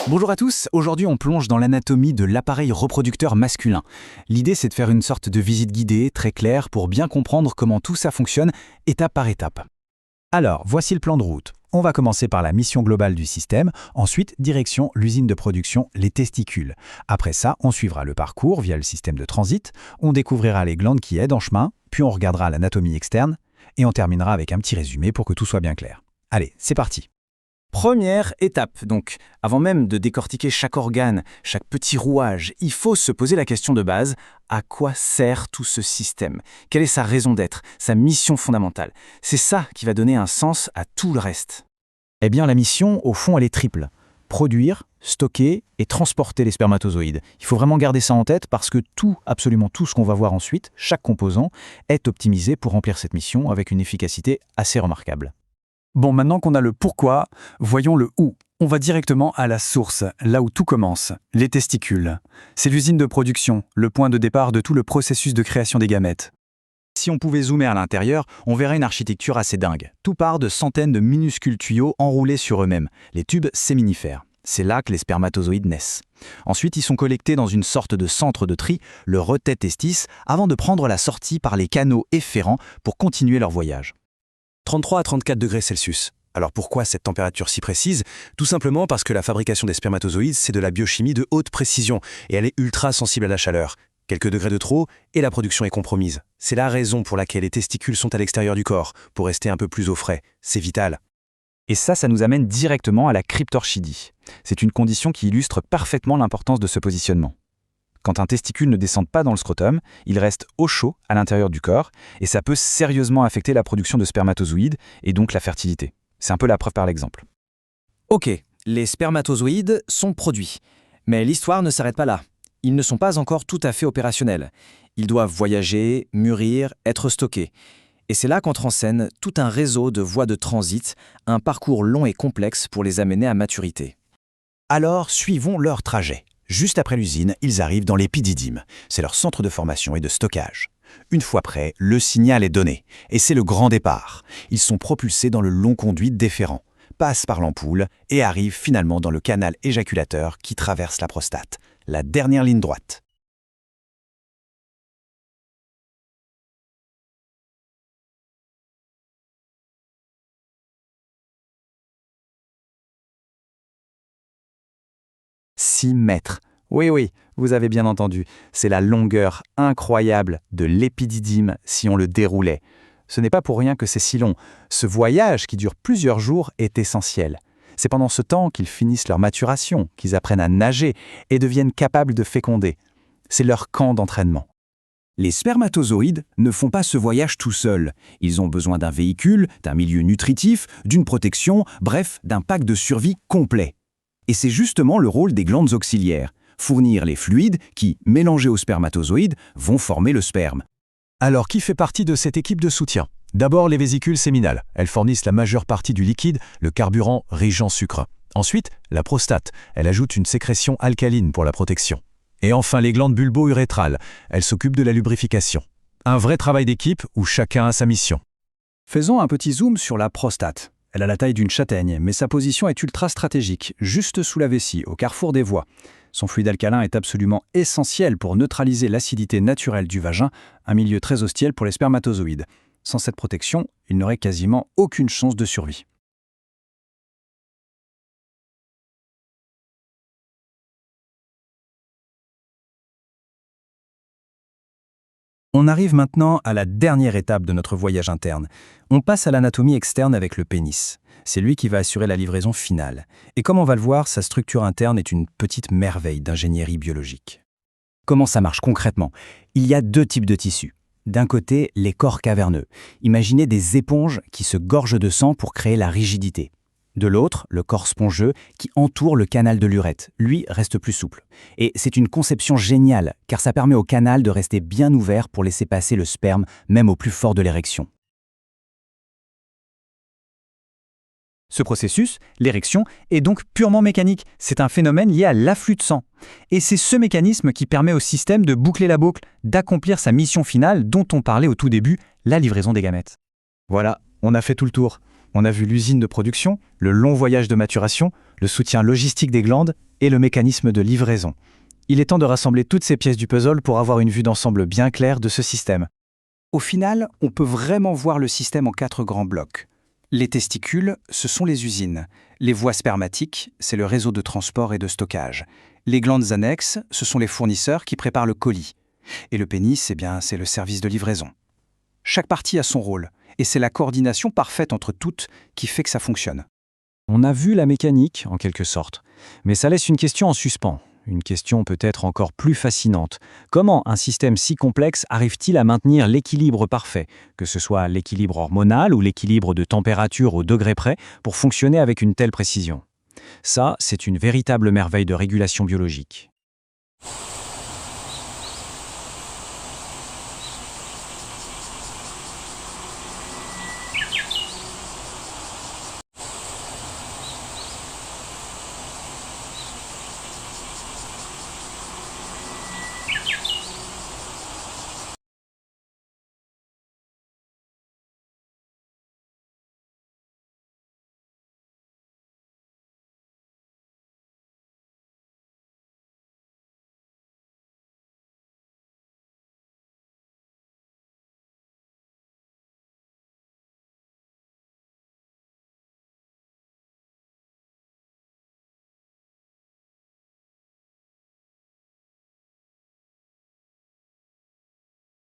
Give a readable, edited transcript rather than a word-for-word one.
Bonjour à tous, aujourd'hui on plonge dans l'anatomie de l'appareil reproducteur masculin. L'idée c'est de faire une sorte de visite guidée, très claire, pour bien comprendre comment tout ça fonctionne, étape par étape. Alors, voici le plan de route. On va commencer par la mission globale du système, ensuite direction l'usine de production, les testicules. Après ça, on suivra le parcours via le système de transit, on découvrira les glandes qui aident en chemin, puis on regardera l'anatomie externe, et on terminera avec un petit résumé pour que tout soit bien clair. Allez, c'est parti. Première étape, donc, avant même de décortiquer chaque organe, chaque petit rouage, il faut se poser la question de base, à quoi sert tout ce système? Quelle est sa raison d'être, sa mission fondamentale? C'est ça qui va donner un sens à tout le reste. Eh bien, la mission, au fond, elle est triple. Produire, stocker et transporter les spermatozoïdes. Il faut vraiment garder ça en tête parce que tout, absolument tout ce qu'on va voir ensuite, chaque composant, est optimisé pour remplir cette mission avec une efficacité assez remarquable. Bon, maintenant qu'on a le pourquoi, voyons le où. On va directement à la source, là où tout commence, les testicules. C'est l'usine de production, le point de départ de tout le processus de création des gamètes. Si on pouvait zoomer à l'intérieur, on verrait une architecture assez dingue. Tout part de centaines de minuscules tuyaux enroulés sur eux-mêmes, les tubes séminifères. C'est là que les spermatozoïdes naissent. Ensuite, ils sont collectés dans une sorte de centre de tri, le retet testis, avant de prendre la sortie par les canaux efférents pour continuer leur voyage. 33 à 34 degrés Celsius. Alors pourquoi cette température si précise? Tout simplement parce que la fabrication des spermatozoïdes, c'est de la biochimie de haute précision et elle est ultra sensible à la chaleur. Quelques degrés de trop et la production est compromise. C'est la raison pour laquelle les testicules sont à l'extérieur du corps, pour rester un peu plus au frais. C'est vital. Et ça nous amène directement à la cryptorchidie. C'est une condition qui illustre parfaitement l'importance de ce positionnement. Quand un testicule ne descend pas dans le scrotum, il reste au chaud à l'intérieur du corps et ça peut sérieusement affecter la production de spermatozoïdes et donc la fertilité. C'est un peu la preuve par l'exemple. Ok, les spermatozoïdes sont produits. Mais l'histoire ne s'arrête pas là. Ils ne sont pas encore tout à fait opérationnels. Ils doivent voyager, mûrir, être stockés. Et c'est là qu'entre en scène tout un réseau de voies de transit, un parcours long et complexe pour les amener à maturité. Alors, suivons leur trajet. Juste après l'usine, ils arrivent dans l'épididyme. C'est leur centre de formation et de stockage. Une fois prêts, le signal est donné. Et c'est le grand départ. Ils sont propulsés dans le long conduit déférent, passent par l'ampoule et arrivent finalement dans le canal éjaculateur qui traverse la prostate. La dernière ligne droite. « 6 mètres. Oui, vous avez bien entendu. C'est la longueur incroyable de l'épididyme si on le déroulait. Ce n'est pas pour rien que c'est si long. Ce voyage qui dure plusieurs jours est essentiel. C'est pendant ce temps qu'ils finissent leur maturation, qu'ils apprennent à nager et deviennent capables de féconder. C'est leur camp d'entraînement. Les spermatozoïdes ne font pas ce voyage tout seuls. Ils ont besoin d'un véhicule, d'un milieu nutritif, d'une protection, bref, d'un pack de survie complet. Et c'est justement le rôle des glandes auxiliaires, fournir les fluides qui, mélangés aux spermatozoïdes, vont former le sperme. Alors, qui fait partie de cette équipe de soutien? D'abord, les vésicules séminales. Elles fournissent la majeure partie du liquide, le carburant riche en sucre. Ensuite, la prostate. Elle ajoute une sécrétion alcaline pour la protection. Et enfin, les glandes bulbo-urétrales. Elles s'occupent de la lubrification. Un vrai travail d'équipe où chacun a sa mission. Faisons un petit zoom sur la prostate. Elle a la taille d'une châtaigne, mais sa position est ultra stratégique, juste sous la vessie, au carrefour des voies. Son fluide alcalin est absolument essentiel pour neutraliser l'acidité naturelle du vagin, un milieu très hostile pour les spermatozoïdes. Sans cette protection, il n'aurait quasiment aucune chance de survie. On arrive maintenant à la dernière étape de notre voyage interne. On passe à l'anatomie externe avec le pénis. C'est lui qui va assurer la livraison finale. Et comme on va le voir, sa structure interne est une petite merveille d'ingénierie biologique. Comment ça marche concrètement? Il y a 2 types de tissus. D'un côté, les corps caverneux. Imaginez des éponges qui se gorgent de sang pour créer la rigidité. De l'autre, le corps spongieux qui entoure le canal de l'urètre. Lui reste plus souple. Et c'est une conception géniale, car ça permet au canal de rester bien ouvert pour laisser passer le sperme, même au plus fort de l'érection. Ce processus, l'érection, est donc purement mécanique. C'est un phénomène lié à l'afflux de sang. Et c'est ce mécanisme qui permet au système de boucler la boucle, d'accomplir sa mission finale dont on parlait au tout début, la livraison des gamètes. Voilà, on a fait tout le tour. On a vu l'usine de production, le long voyage de maturation, le soutien logistique des glandes et le mécanisme de livraison. Il est temps de rassembler toutes ces pièces du puzzle pour avoir une vue d'ensemble bien claire de ce système. Au final, on peut vraiment voir le système en 4 grands blocs. Les testicules, ce sont les usines. Les voies spermatiques, c'est le réseau de transport et de stockage. Les glandes annexes, ce sont les fournisseurs qui préparent le colis. Et le pénis, c'est le service de livraison. Chaque partie a son rôle, et c'est la coordination parfaite entre toutes qui fait que ça fonctionne. On a vu la mécanique, en quelque sorte. Mais ça laisse une question en suspens. Une question peut-être encore plus fascinante. Comment un système si complexe arrive-t-il à maintenir l'équilibre parfait, que ce soit l'équilibre hormonal ou l'équilibre de température au degré près, pour fonctionner avec une telle précision? Ça, c'est une véritable merveille de régulation biologique.